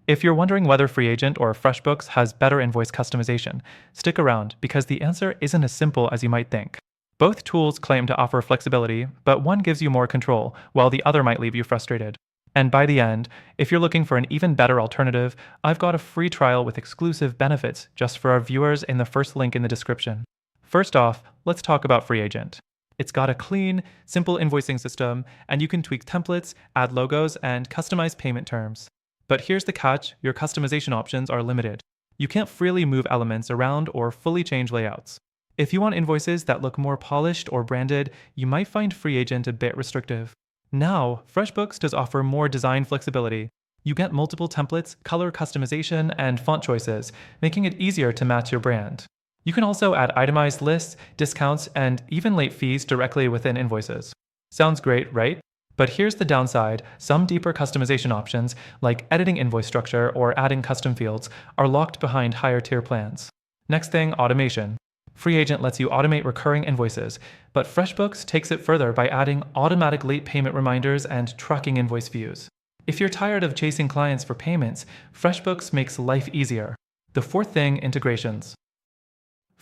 If you're wondering whether FreeAgent or FreshBooks has better invoice customization, stick around because the answer isn't as simple as you might think. Both tools claim to offer flexibility, but one gives you more control, while the other might leave you frustrated. And by the end, if you're looking for an even better alternative, I've got a free trial with exclusive benefits just for our viewers in the first link in the description. First off, let's talk about FreeAgent. It's got a clean, simple invoicing system, and you can tweak templates, add logos, and customize payment terms. But here's the catch, your customization options are limited. You can't freely move elements around or fully change layouts. If you want invoices that look more polished or branded, you might find FreeAgent a bit restrictive. Now, FreshBooks does offer more design flexibility. You get multiple templates, color customization, and font choices, making it easier to match your brand. You can also add itemized lists, discounts, and even late fees directly within invoices. Sounds great, right? But here's the downside, some deeper customization options, like editing invoice structure or adding custom fields, are locked behind higher tier plans. Next thing, automation. FreeAgent lets you automate recurring invoices, but FreshBooks takes it further by adding automatic late payment reminders and tracking invoice views. If you're tired of chasing clients for payments, FreshBooks makes life easier. The fourth thing, integrations.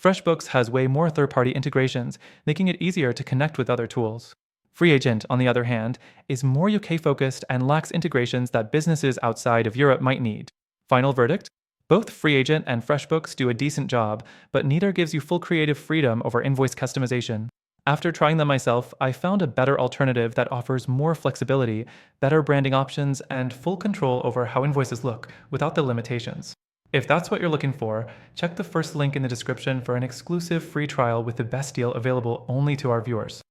FreshBooks has way more third-party integrations, making it easier to connect with other tools. FreeAgent, on the other hand, is more UK-focused and lacks integrations that businesses outside of Europe might need. Final verdict? Both FreeAgent and FreshBooks do a decent job, but neither gives you full creative freedom over invoice customization. After trying them myself, I found a better alternative that offers more flexibility, better branding options, and full control over how invoices look without the limitations. If that's what you're looking for, check the first link in the description for an exclusive free trial with the best deal available only to our viewers.